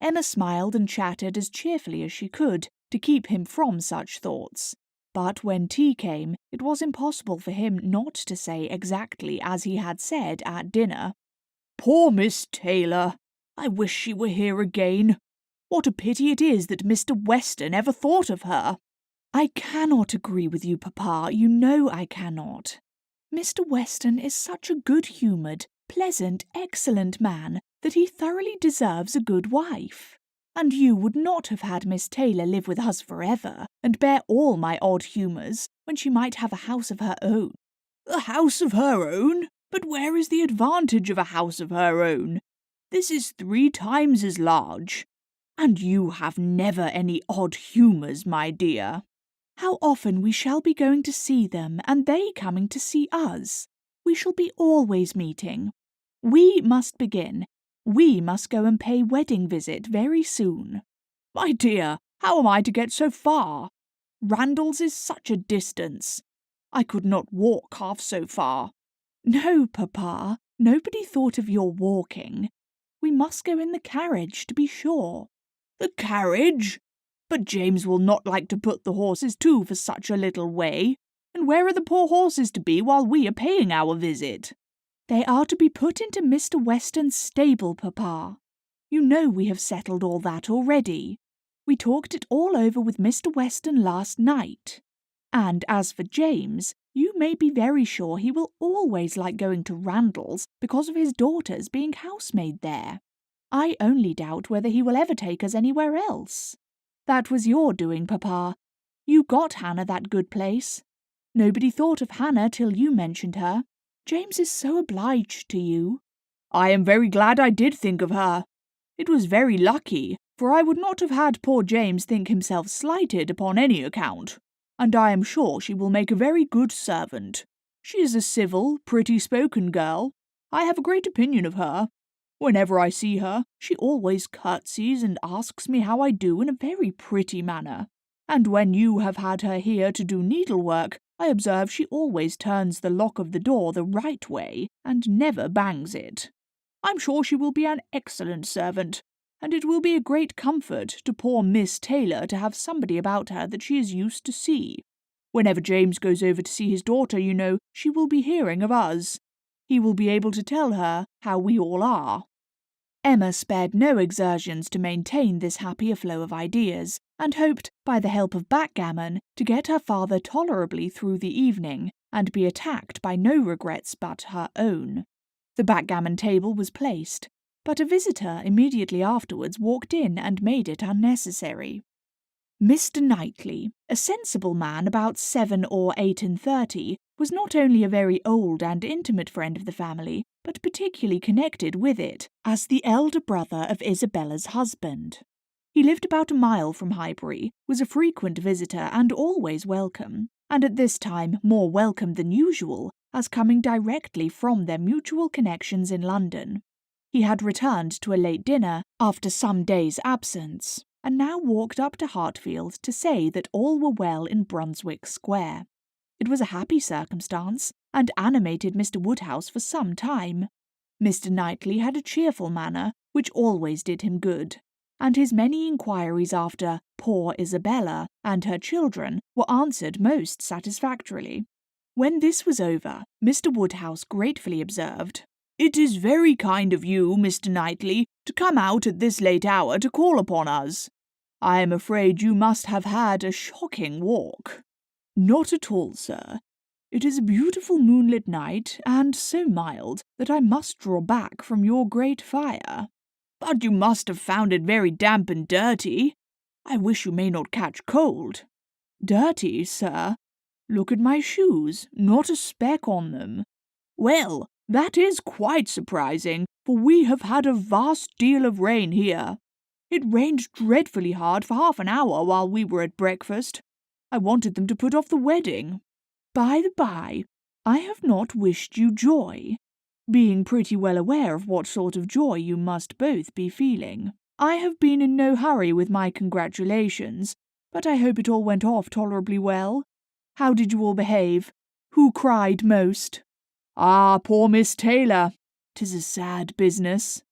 Emma smiled and chatted as cheerfully as she could to keep him from such thoughts. But when tea came, it was impossible for him not to say exactly as he had said at dinner. "Poor Miss Taylor! I wish she were here again. What a pity it is that Mr. Weston ever thought of her." "I cannot agree with you, Papa. You know I cannot. Mr. Weston is such a good-humoured, pleasant, excellent man that he thoroughly deserves a good wife. And you would not have had Miss Taylor live with us forever and bear all my odd humours when she might have a house of her own." "A house of her own? But where is the advantage of a house of her own? This is 3 times as large. And you have never any odd humours, my dear." "How often we shall be going to see them, and they coming to see us. We shall be always meeting. We must begin. We must go and pay wedding visit very soon." "My dear, how am I to get so far? Randalls is such a distance. I could not walk half so far." "No, Papa, nobody thought of your walking. We must go in the carriage, to be sure." "The carriage? But James will not like to put the horses to for such a little way. And where are the poor horses to be while we are paying our visit?" "They are to be put into Mr. Weston's stable, Papa. You know we have settled all that already. We talked it all over with Mr. Weston last night. And as for James, you may be very sure he will always like going to Randalls because of his daughter's being housemaid there. I only doubt whether he will ever take us anywhere else. That was your doing, Papa. You got Hannah that good place. Nobody thought of Hannah till you mentioned her. James is so obliged to you." "I am very glad I did think of her. It was very lucky, for I would not have had poor James think himself slighted upon any account. And I am sure she will make a very good servant. She is a civil, pretty-spoken girl. I have a great opinion of her. Whenever I see her, she always curtsies and asks me how I do in a very pretty manner. And when you have had her here to do needlework, I observe she always turns the lock of the door the right way, and never bangs it. I'm sure she will be an excellent servant, and it will be a great comfort to poor Miss Taylor to have somebody about her that she is used to see. Whenever James goes over to see his daughter, you know, she will be hearing of us. He will be able to tell her how we all are." Emma spared no exertions to maintain this happier flow of ideas, and hoped, by the help of backgammon, to get her father tolerably through the evening, and be attacked by no regrets but her own. The backgammon table was placed, but a visitor immediately afterwards walked in and made it unnecessary. Mr. Knightley, a sensible man about 7 or 38, was not only a very old and intimate friend of the family, but particularly connected with it, as the elder brother of Isabella's husband. He lived about a mile from Highbury, was a frequent visitor and always welcome, and at this time more welcome than usual, as coming directly from their mutual connections in London. He had returned to a late dinner after some days' absence, and now walked up to Hartfield to say that all were well in Brunswick Square. It was a happy circumstance, and animated Mr. Woodhouse for some time. Mr. Knightley had a cheerful manner, which always did him good, and his many inquiries after poor Isabella and her children were answered most satisfactorily. When this was over, Mr. Woodhouse gratefully observed, "It is very kind of you, Mr. Knightley, to come out at this late hour to call upon us. I am afraid you must have had a shocking walk." "Not at all, sir. It is a beautiful moonlit night, and so mild that I must draw back from your great fire." "But you must have found it very damp and dirty. I wish you may not catch cold." "Dirty, sir? Look at my shoes, not a speck on them." "Well, that is quite surprising, for we have had a vast deal of rain here. It rained dreadfully hard for half an hour while we were at breakfast. I wanted them to put off the wedding. By the by, I have not wished you joy, being pretty well aware of what sort of joy you must both be feeling. I have been in no hurry with my congratulations, but I hope it all went off tolerably well. How did you all behave? Who cried most?" "Ah, poor Miss Taylor! 'Tis a sad business."